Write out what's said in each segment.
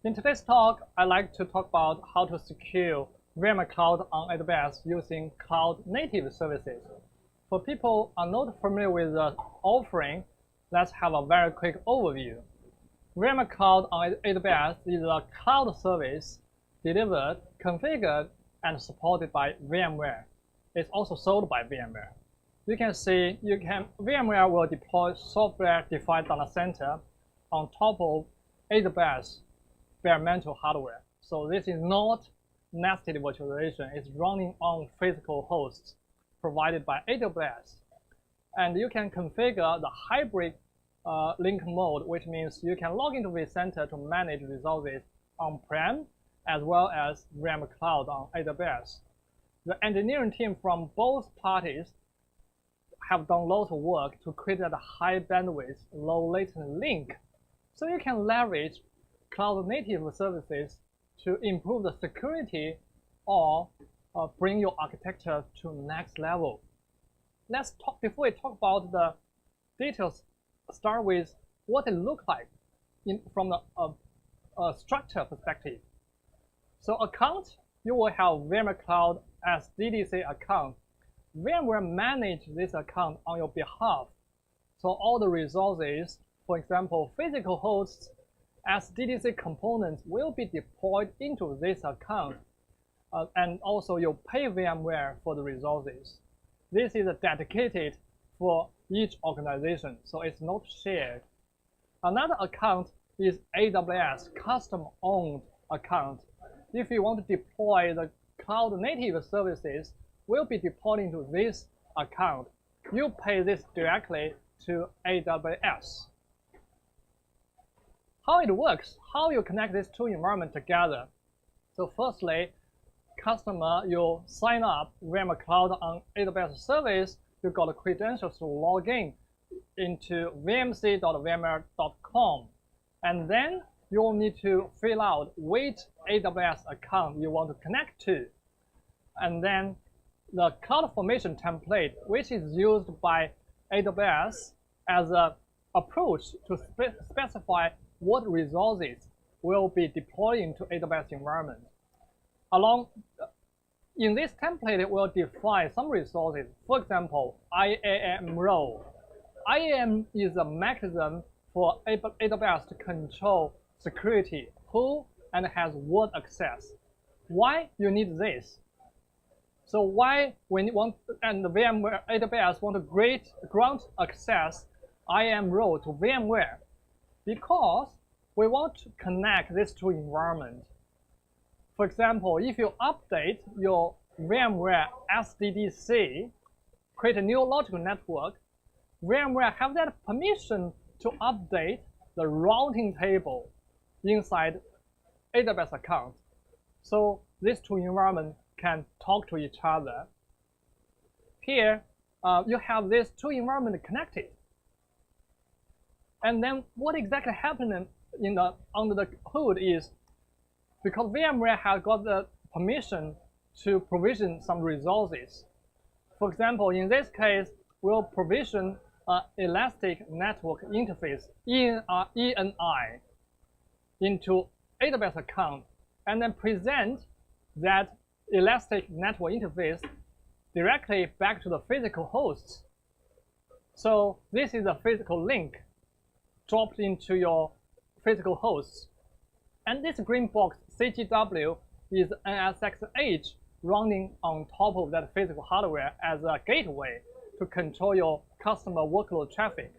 In today's talk, I'd like to talk about how to secure VMware Cloud on AWS using cloud-native services. For people who are not familiar with the offering, let's have a very quick overview. VMware Cloud on AWS is a cloud service delivered, configured, and supported by VMware. It's also sold by VMware. You can see VMware will deploy software-defined data center on top of AWS bare metal hardware. So this is not nested virtualization. It's running on physical hosts provided by AWS. And you can configure the hybrid link mode, which means you can log into vCenter to manage resources on-prem as well as VMware Cloud on AWS. The engineering team from both parties have done lots of work to create a high bandwidth, low latency link. So you can leverage cloud-native services to improve the security or bring your architecture to next level. Let's talk, before we talk about the details, start with what it looks like from the structure perspective. So account, you will have VMware Cloud as DDC account. VMware manage this account on your behalf. So all the resources, for example, physical hosts as DDC components will be deployed into this account. And also you pay VMware for the resources. This is dedicated for each organization, so it's not shared. Another account is AWS custom-owned account. If you want to deploy the cloud-native services, will be deployed into this account. You pay this directly to AWS. How it works, how you connect these two environments together. So firstly, customer, you sign up VMware Cloud on AWS service, you got the credentials to log in into vmc.vmware.com. And then you'll need to fill out which AWS account you want to connect to. And then the CloudFormation template, which is used by AWS as an approach to specify what resources will be deployed into AWS environment. In this template, it will define some resources. For example, IAM role. IAM is a mechanism for AWS to control security, who and has what access. Why you need this? So why when you want, and the VMware AWS want to grant access IAM role to VMware? Because we want to connect these two environments. For example, if you update your VMware SDDC, create a new logical network, VMware have that permission to update the routing table inside AWS account. So these two environments can talk to each other. Here, you have these two environments connected. And then what exactly happened under the hood is, because VMware has got the permission to provision some resources. For example, in this case, we'll provision an Elastic Network Interface, ENI, into AWS account, and then present that Elastic Network Interface directly back to the physical hosts. So this is a physical link dropped into your physical hosts. And this green box, CGW, is NSX running on top of that physical hardware as a gateway to control your customer workload traffic.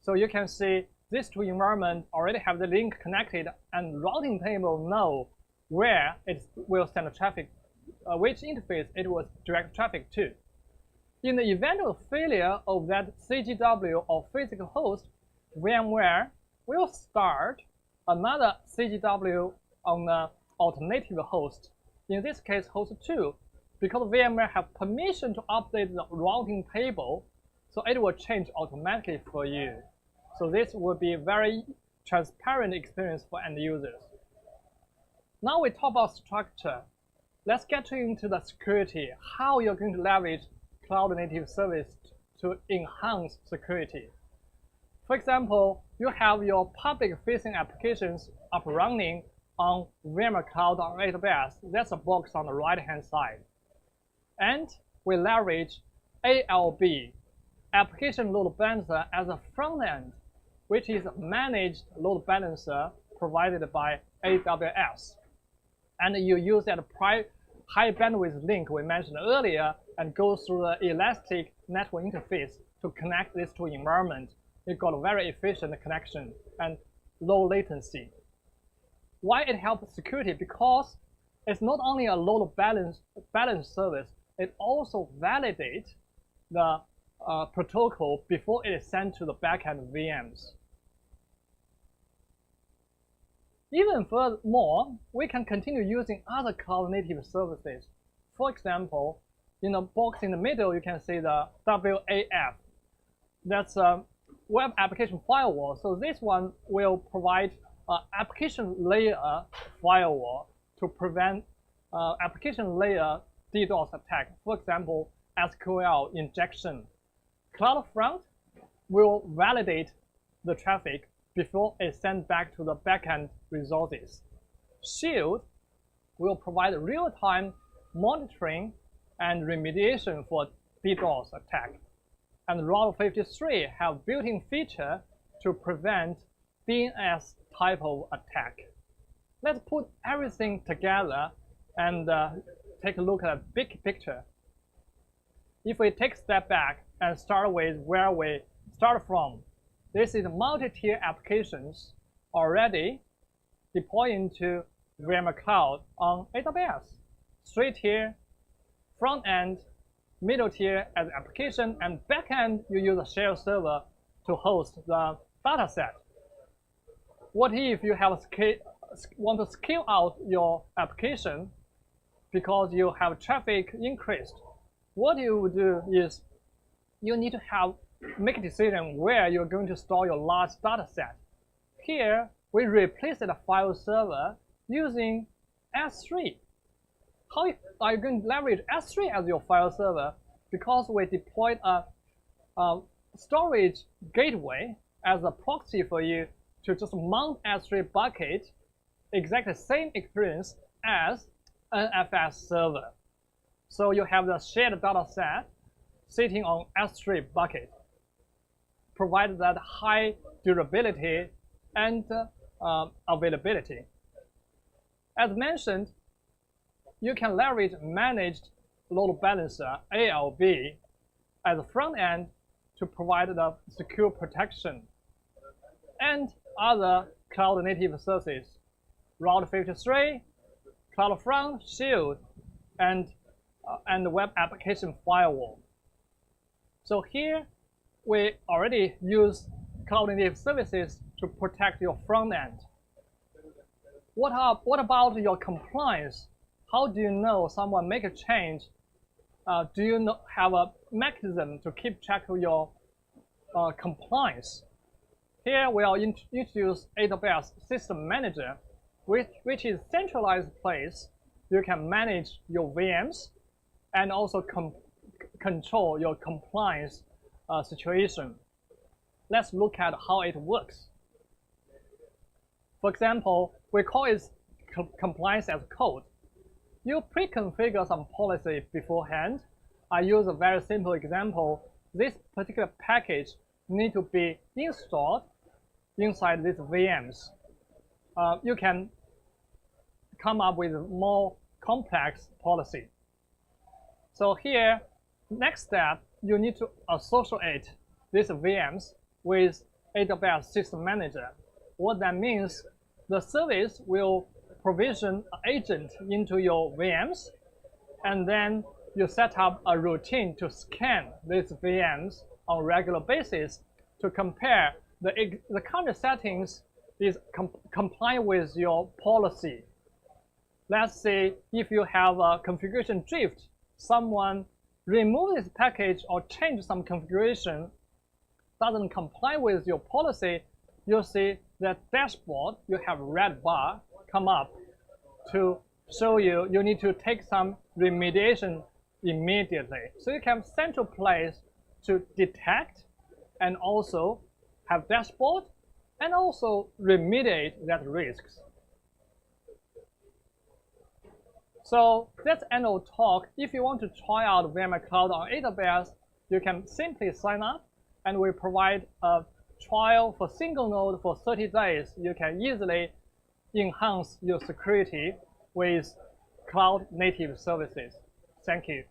So you can see these two environments already have the link connected, and routing table know where it will send the traffic, which interface it will direct traffic to. In the event of failure of that CGW or physical host, VMware will start another CGW on the alternative host, in this case host 2, because VMware have permission to update the routing table, so it will change automatically for you. So this will be a very transparent experience for end users. Now we talk about structure. Let's get into the security, how you're going to leverage cloud-native service to enhance security. For example, you have your public-facing applications up running on VMware Cloud on AWS. That's a box on the right-hand side. And we leverage ALB, Application Load Balancer, as a front end, which is a managed load balancer provided by AWS. And you use that high bandwidth link we mentioned earlier and go through the elastic network interface to connect these two environments. You got a very efficient connection and low latency. Why it helps security? Because it's not only a load balance service, it also validates the protocol before it is sent to the backend VMs. Even furthermore, we can continue using other cloud-native services. For example, in the box in the middle, you can see the WAF. That's a web application firewall. So this one will provide an application layer firewall to prevent application layer DDoS attack. For example, SQL injection. CloudFront will validate the traffic before it's sent back to the backend resources. Shield will provide real-time monitoring and remediation for DDoS attack. And Route 53 have built-in feature to prevent DNS type of attack. Let's put everything together and take a look at the big picture. If we take a step back and start with where we start from, this is multi-tier applications already deployed into VMware Cloud on AWS. 3-tier, front end, middle tier as application, and back end, you use a shared server to host the data set. What if you have want to scale out your application because you have traffic increased? What you would do is you need to make a decision where you're going to store your large data set. Here, we replaced the file server using S3. How are you going to leverage S3 as your file server? Because we deployed a storage gateway as a proxy for you to just mount S3 bucket, exactly same experience as NFS server. So you have the shared data set sitting on S3 bucket, provide that high durability and availability. As mentioned, you can leverage managed load balancer, ALB, as a front end to provide the secure protection and other cloud-native services, Route 53, CloudFront, Shield, and the web application firewall. So here, we already use cloud-native services to protect your front end. What about your compliance? How do you know someone make a change? Do you have a mechanism to keep track of your compliance? Here we will introduce AWS System Manager, which is a centralized place you can manage your VMs and also control your compliance situation. Let's look at how it works. For example, we call it compliance as code. You pre-configure some policy beforehand. I use a very simple example. This particular package needs to be installed inside these VMs. You can come up with a more complex policy. So here, next step, you need to associate these VMs with AWS System Manager. What that means, the service will provision an agent into your VMs, and then you set up a routine to scan these VMs on a regular basis to compare the current settings is complying with your policy. Let's say if you have a configuration drift, someone remove this package or change some configuration doesn't comply with your policy, you'll see that dashboard, you have a red bar come up to show you need to take some remediation immediately. So you have central place to detect and also have dashboard and also remediate that risks. So that's end of talk. If you want to try out VMware Cloud on AWS, you can simply sign up, and we provide a trial for single node for 30 days. You can easily enhance your security with cloud native services. Thank you.